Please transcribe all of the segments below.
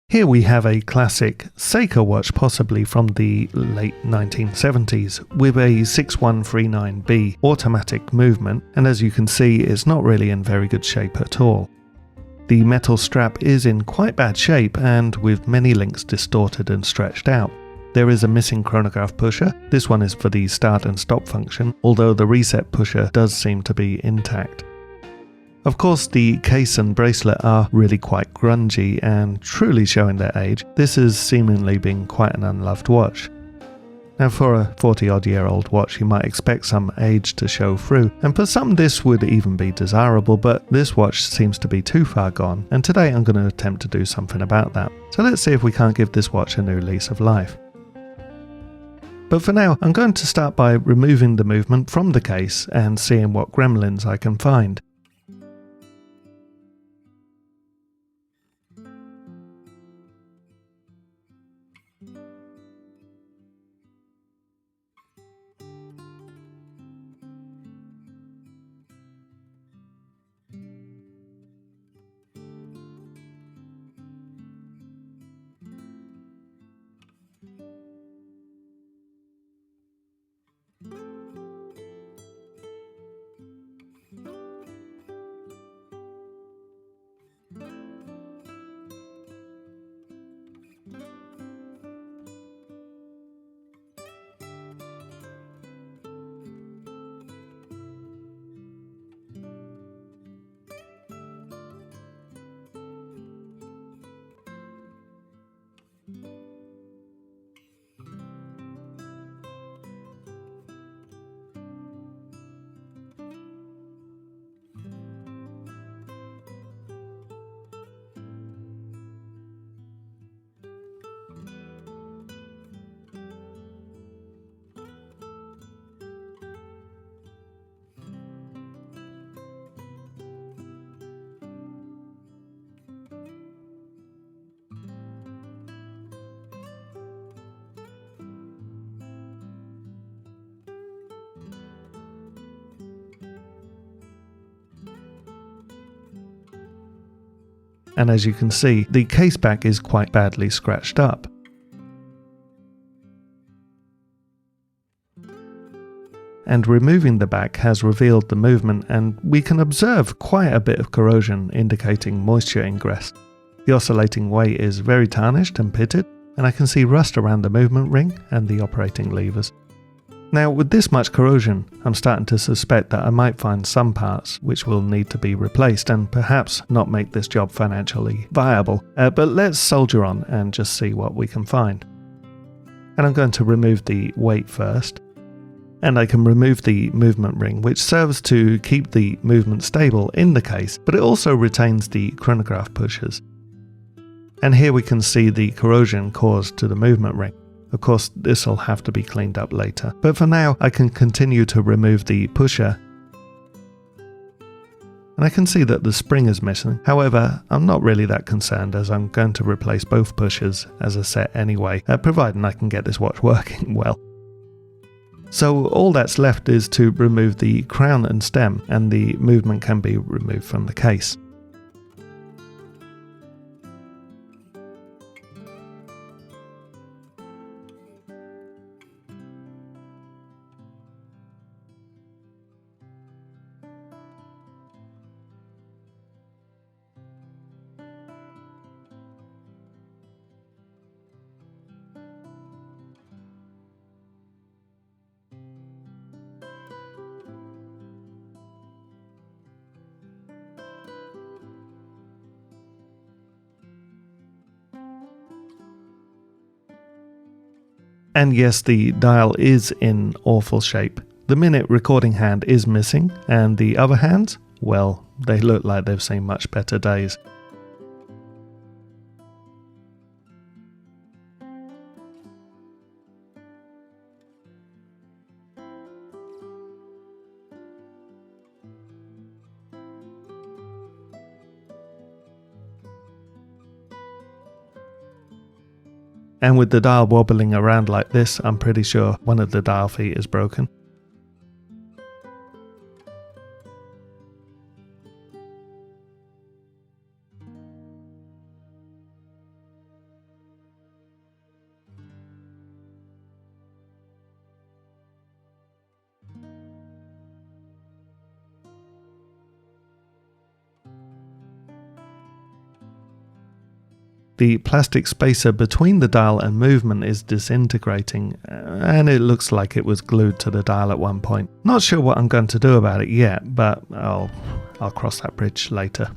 Here we have a classic Seiko watch, possibly from the late 1970s, with a 6139B automatic movement, and as you can see, it's not really in very good shape at all. The metal strap is in quite bad shape and with many links distorted and stretched out. There is a missing chronograph pusher. This one is for the start and stop function, although the reset pusher does seem to be intact. Of course, the case and bracelet are really quite grungy and truly showing their age. This has seemingly been quite an unloved watch. Now, for a 40-odd-year-old watch, you might expect some age to show through, and for some this would even be desirable, but this watch seems to be too far gone, and today I'm going to attempt to do something about that. So let's see if we can't give this watch a new lease of life. But for now, I'm going to start by removing the movement from the case and seeing what gremlins I can find. And as you can see, the case back is quite badly scratched up. And removing the back has revealed the movement, and we can observe quite a bit of corrosion indicating moisture ingress. The oscillating weight is very tarnished and pitted, and I can see rust around the movement ring and the operating levers. Now, with this much corrosion, I'm starting to suspect that I might find some parts which will need to be replaced and perhaps not make this job financially viable, but let's soldier on and just see what we can find. And I'm going to remove the weight first, and I can remove the movement ring, which serves to keep the movement stable in the case, but it also retains the chronograph pushers. And here we can see the corrosion caused to the movement ring. Of course, this will have to be cleaned up later, but for now I can continue to remove the pusher. And I can see that the spring is missing. However, I'm not really that concerned, as I'm going to replace both pushers as a set anyway, providing I can get this watch working well. So all that's left is to remove the crown and stem, and the movement can be removed from the case. And yes, the dial is in awful shape. The minute recording hand is missing, and the other hands, well, they look like they've seen much better days. And with the dial wobbling around like this, I'm pretty sure one of the dial feet is broken. The plastic spacer between the dial and movement is disintegrating, and it looks like it was glued to the dial at one point. Not sure what I'm going to do about it yet, but I'll cross that bridge later.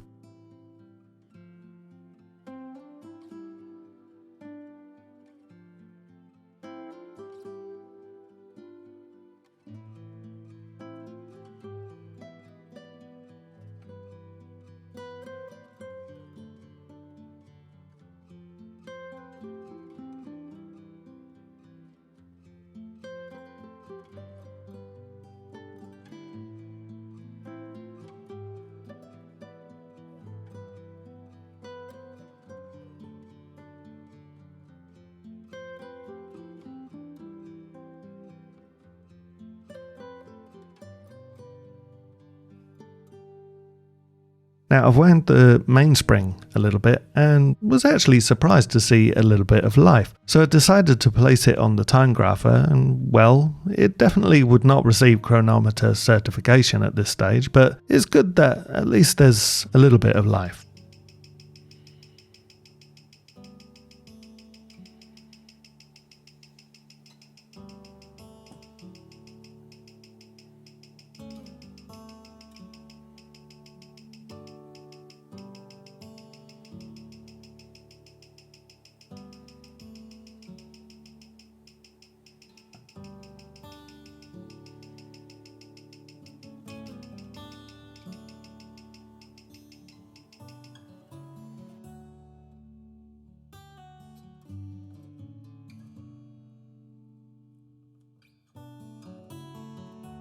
Now, I've wound the mainspring a little bit and was actually surprised to see a little bit of life. So I decided to place it on the time grapher, and well, it definitely would not receive chronometer certification at this stage, but it's good that at least there's a little bit of life.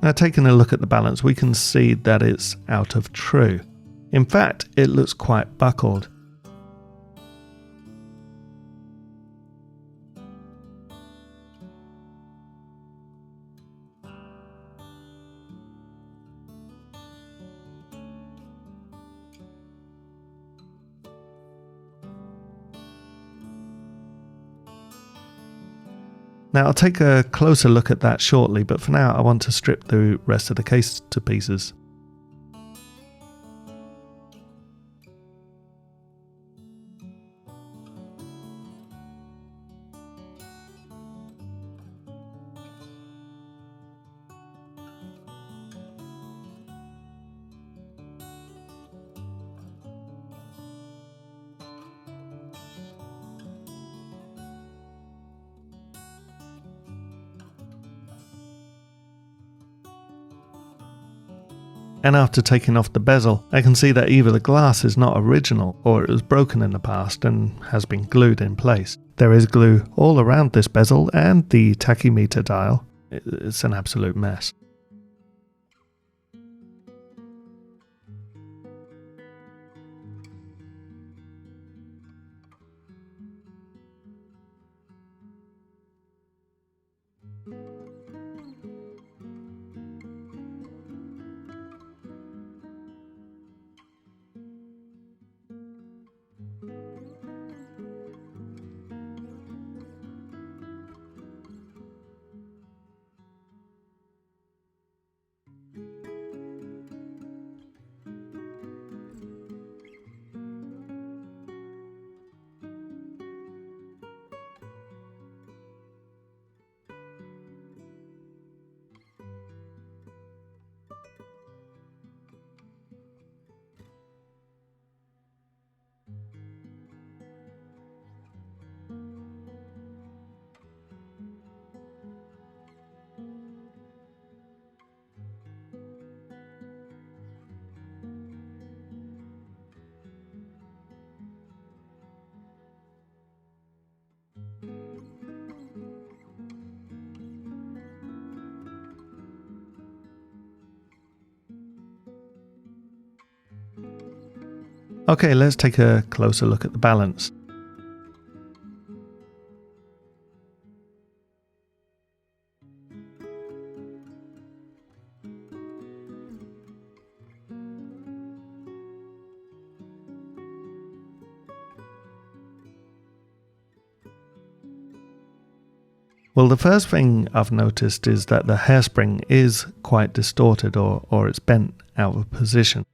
Now, taking a look at the balance, we can see that it's out of true. In fact, it looks quite buckled. Now, I'll take a closer look at that shortly, but for now I want to strip the rest of the case to pieces. And after taking off the bezel, I can see that either the glass is not original or it was broken in the past and has been glued in place. There is glue all around this bezel and the tachymeter dial. It's an absolute mess. Okay, let's take a closer look at the balance. Well, the first thing I've noticed is that the hairspring is quite distorted or it's bent out of position.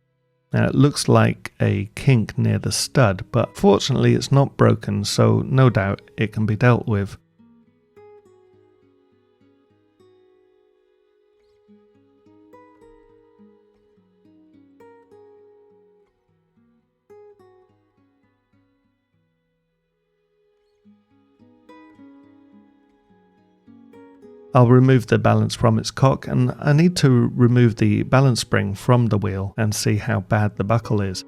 Now it looks like a kink near the stud, but fortunately it's not broken, so no doubt it can be dealt with. I'll remove the balance from its cock, and I need to remove the balance spring from the wheel and see how bad the buckle is.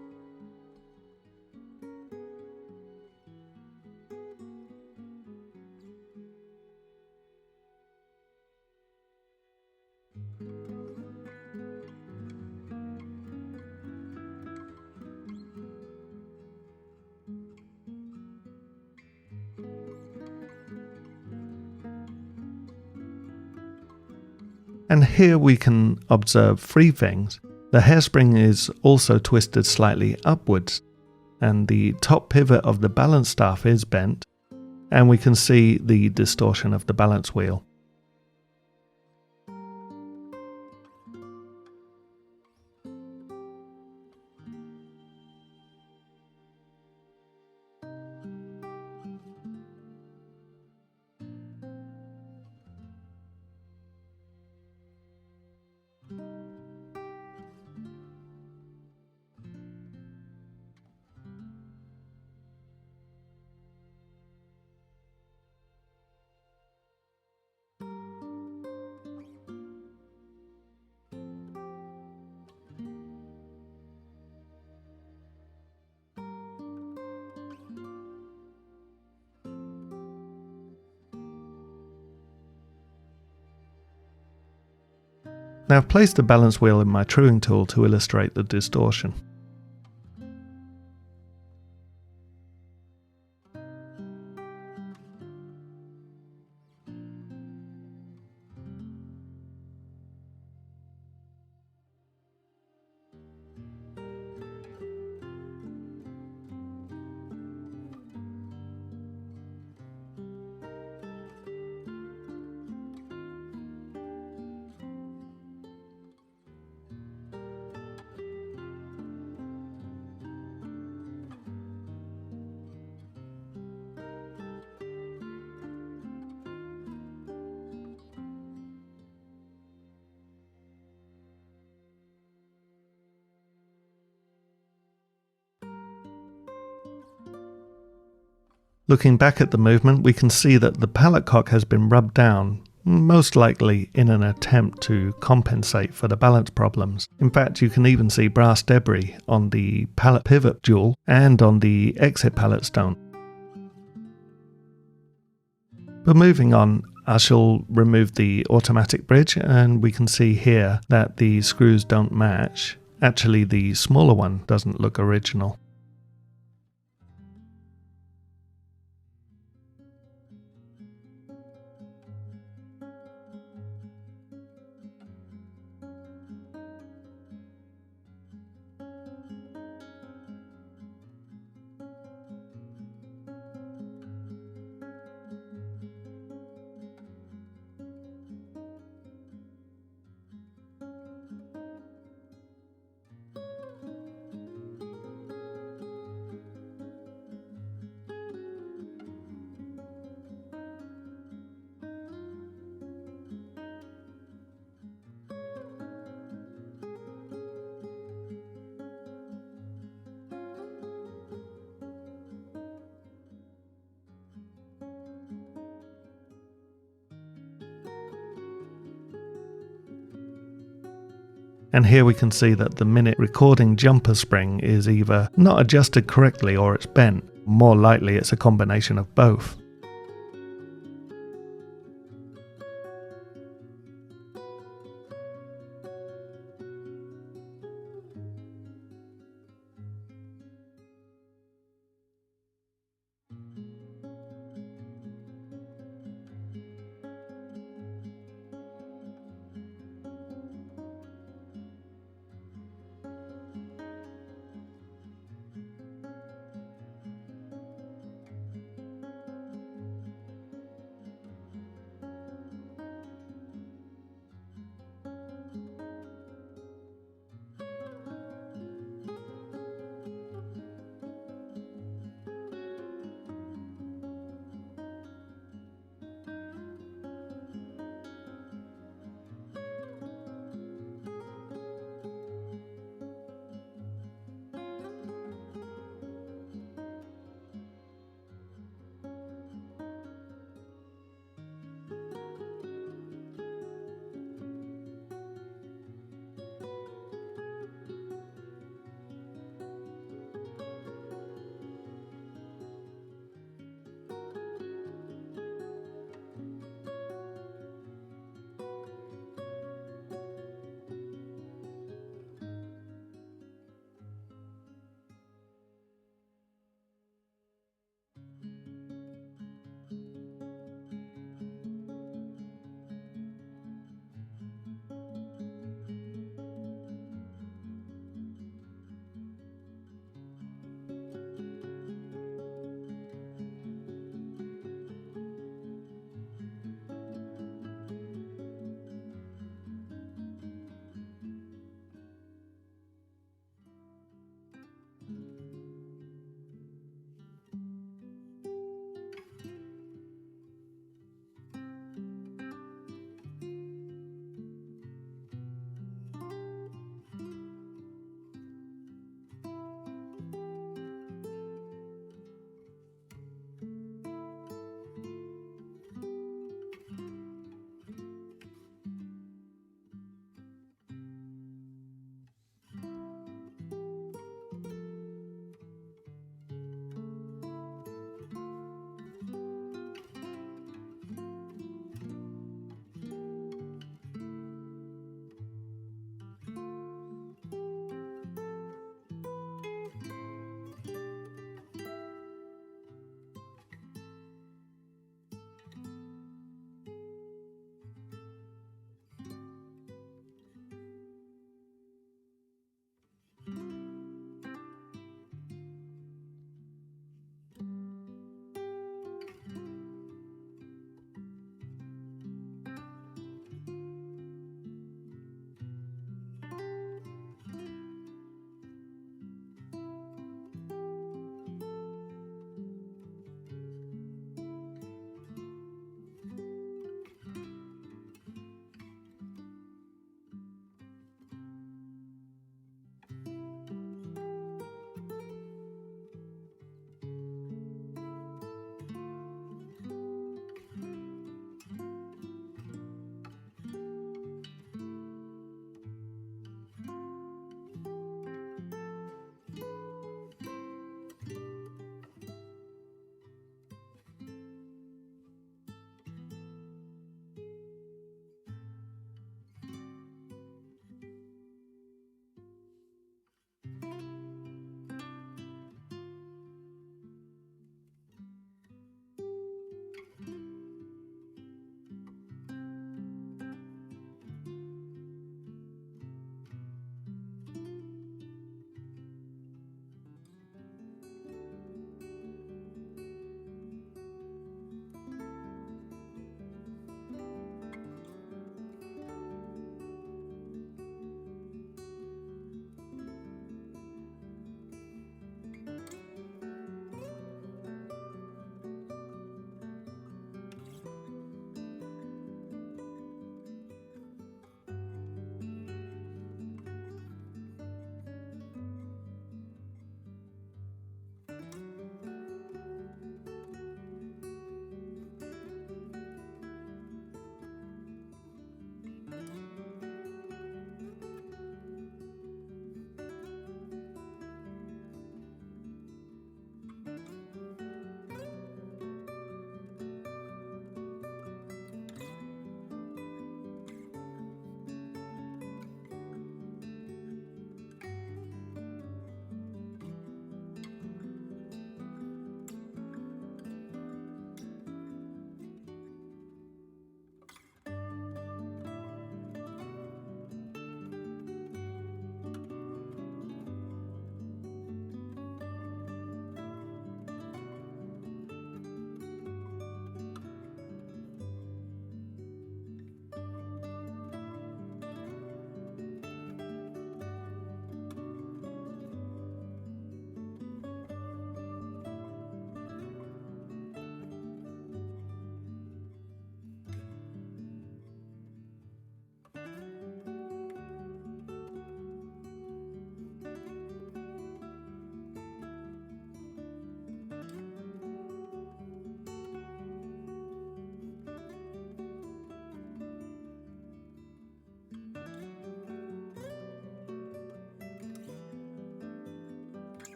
And here we can observe three things. The hairspring is also twisted slightly upwards, and the top pivot of the balance staff is bent, and we can see the distortion of the balance wheel. Now I've placed the balance wheel in my truing tool to illustrate the distortion. Looking back at the movement, we can see that the pallet cock has been rubbed down, most likely in an attempt to compensate for the balance problems. In fact, you can even see brass debris on the pallet pivot jewel and on the exit pallet stone. But moving on, I shall remove the automatic bridge, and we can see here that the screws don't match. Actually, the smaller one doesn't look original. And here we can see that the minute recording jumper spring is either not adjusted correctly or it's bent. More likely it's a combination of both.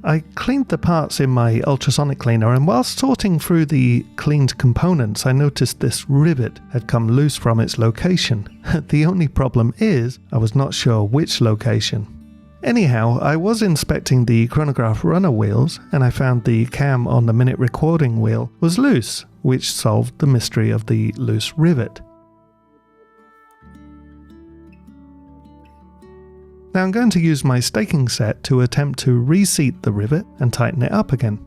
I cleaned the parts in my ultrasonic cleaner, and whilst sorting through the cleaned components, I noticed this rivet had come loose from its location. The only problem is, I was not sure which location. Anyhow, I was inspecting the chronograph runner wheels, and I found the cam on the minute recording wheel was loose, which solved the mystery of the loose rivet. Now I'm going to use my staking set to attempt to reseat the rivet and tighten it up again.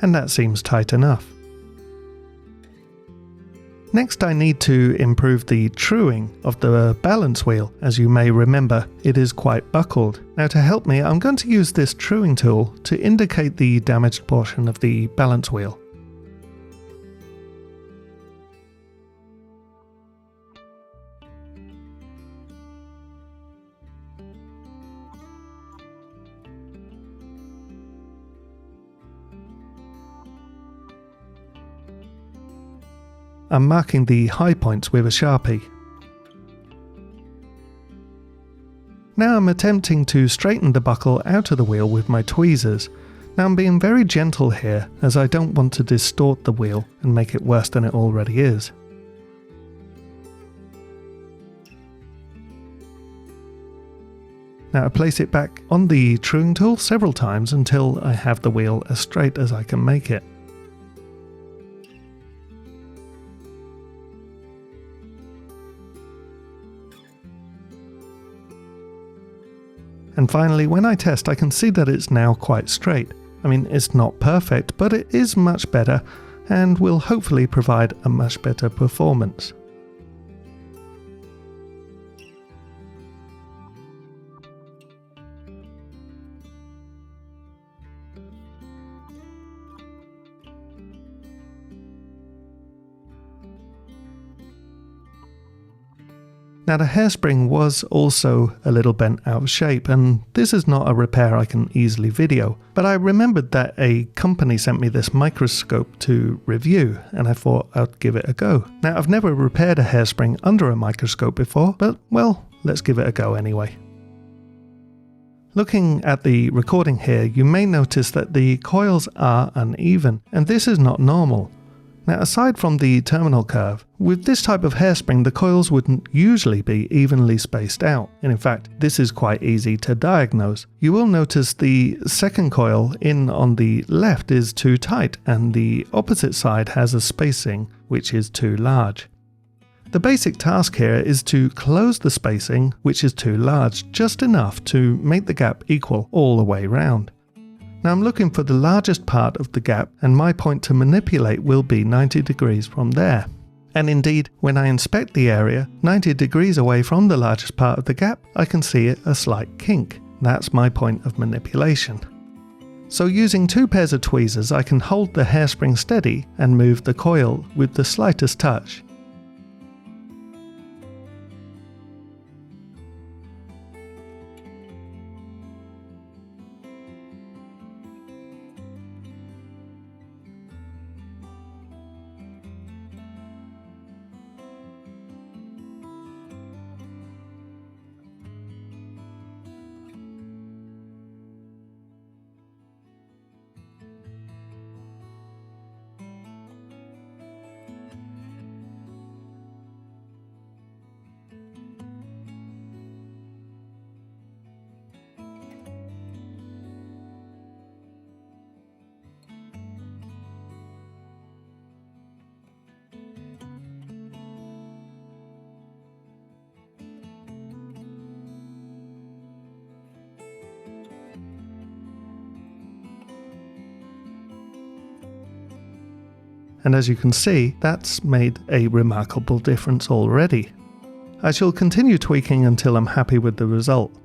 And that seems tight enough. Next, I need to improve the truing of the balance wheel. As you may remember, it is quite buckled. Now to help me, I'm going to use this truing tool to indicate the damaged portion of the balance wheel. I'm marking the high points with a Sharpie. Now I'm attempting to straighten the buckle out of the wheel with my tweezers. Now I'm being very gentle here, as I don't want to distort the wheel and make it worse than it already is. Now I place it back on the truing tool several times until I have the wheel as straight as I can make it. And finally, when I test, I can see that it's now quite straight. I mean, it's not perfect, but it is much better and will hopefully provide a much better performance. Now the hairspring was also a little bent out of shape, and this is not a repair I can easily video, but I remembered that a company sent me this microscope to review, and I thought I'd give it a go. Now I've never repaired a hairspring under a microscope before, but well, let's give it a go anyway. Looking at the recording here, you may notice that the coils are uneven, and this is not normal. Now aside from the terminal curve, with this type of hairspring the coils wouldn't usually be evenly spaced out, and in fact this is quite easy to diagnose. You will notice the second coil in on the left is too tight and the opposite side has a spacing which is too large. The basic task here is to close the spacing which is too large, just enough to make the gap equal all the way round. Now I'm looking for the largest part of the gap, and my point to manipulate will be 90 degrees from there. And indeed, when I inspect the area, 90 degrees away from the largest part of the gap, I can see a slight kink. That's my point of manipulation. So using two pairs of tweezers, I can hold the hairspring steady and move the coil with the slightest touch. and as you can see, that's made a remarkable difference already. I shall continue tweaking until I'm happy with the result.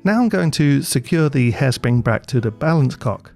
Now I'm going to secure the hairspring back to the balance cock.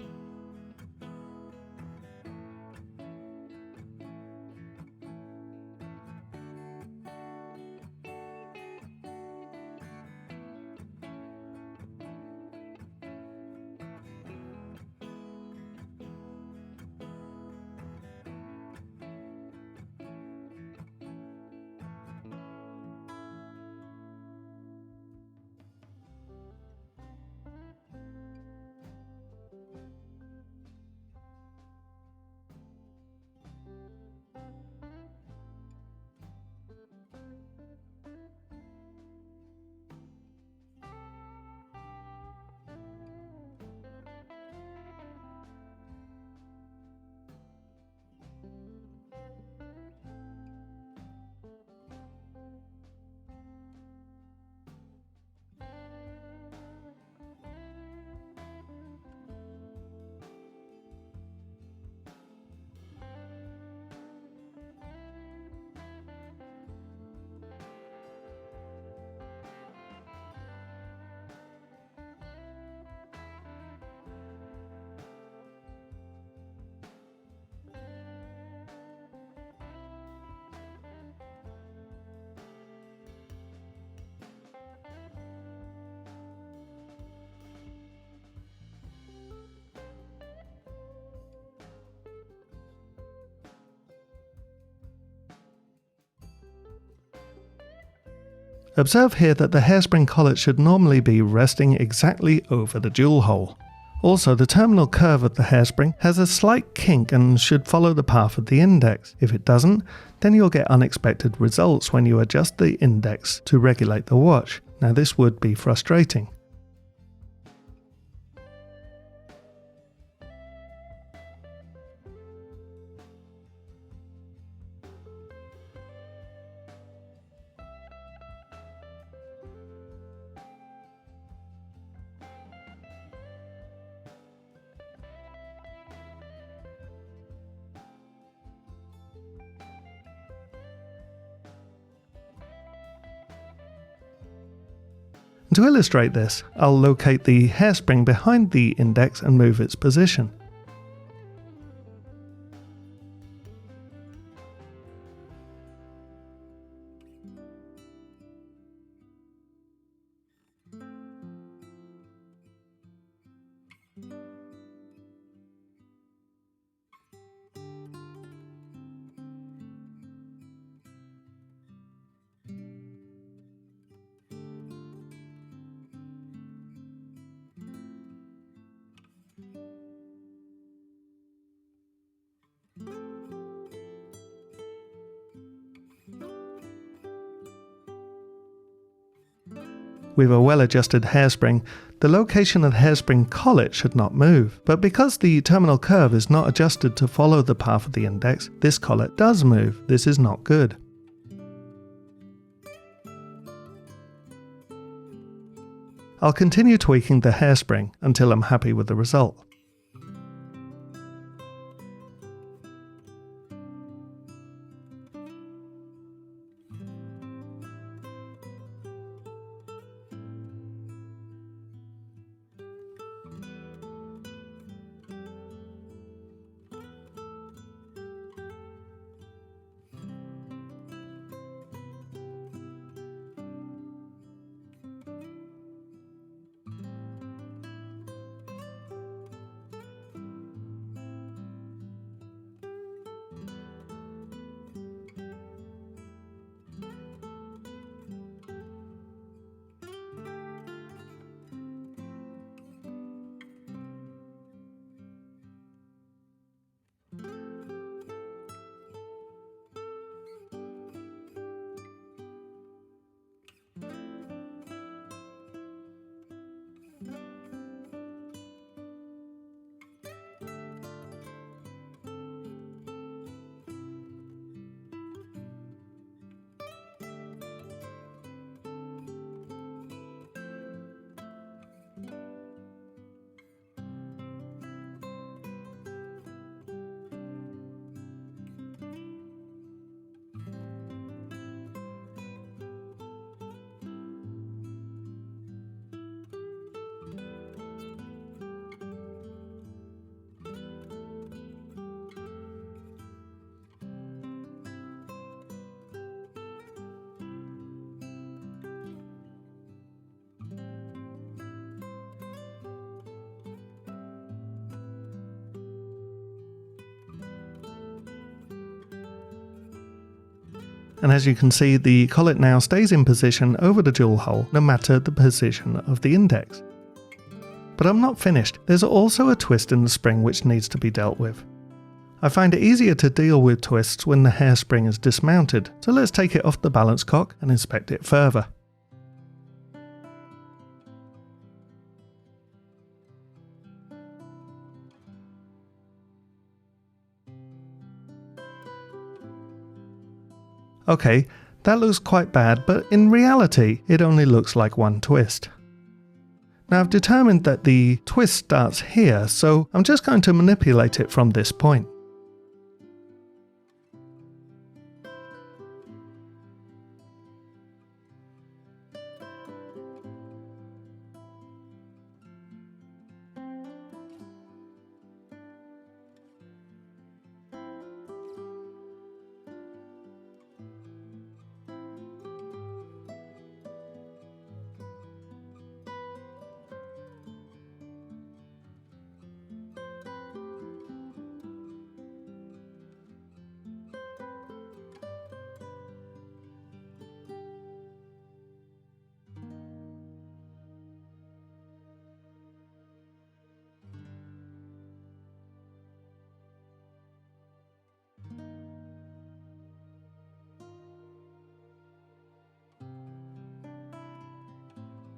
Observe here that the hairspring collet should normally be resting exactly over the jewel hole. Also, the terminal curve of the hairspring has a slight kink and should follow the path of the index. If it doesn't, then you'll get unexpected results when you adjust the index to regulate the watch. Now this would be frustrating. To illustrate this, I'll locate the hairspring behind the index and move its position. With a well-adjusted hairspring, the location of the hairspring collet should not move, but because the terminal curve is not adjusted to follow the path of the index, this collet does move. This is not good. I'll continue tweaking the hairspring until I'm happy with the result. And as you can see, the collet now stays in position over the jewel hole no matter the position of the index. But I'm not finished. There's also a twist in the spring which needs to be dealt with. I find it easier to deal with twists when the hairspring is dismounted, so let's take it off the balance cock and inspect it further. Okay, that looks quite bad, but in reality, it only looks like one twist. Now I've determined that the twist starts here, so I'm just going to manipulate it from this point.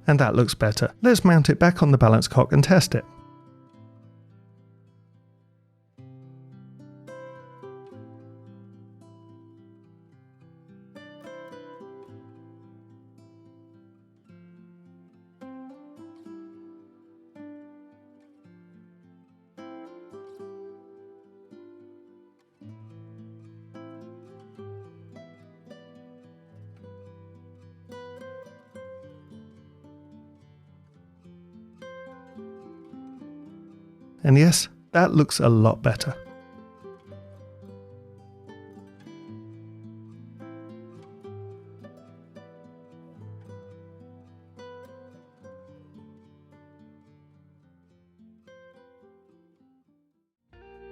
And that looks better. Let's mount it back on the balance cock and test it. And yes, that looks a lot better.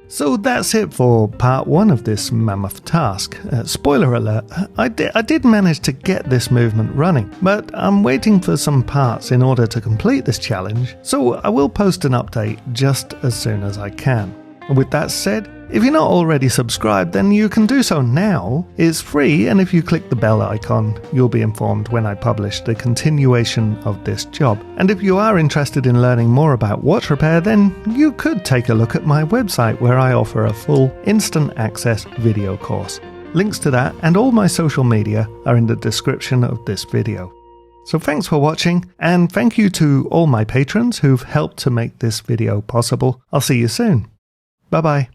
So that's it for part 1 of this mammoth task. Spoiler alert, I did manage to get this movement running, but I'm waiting for some parts in order to complete this challenge, so I will post an update just as soon as I can. And with that said, If you're not already subscribed, then you can do so now. It's free, and if you click the bell icon, you'll be informed when I publish the continuation of this job. And if you are interested in learning more about watch repair, then you could take a look at my website where I offer a full instant access video course. Links to that and all my social media are in the description of this video. So thanks for watching, and thank you to all my patrons who've helped to make this video possible. I'll see you soon. Bye bye.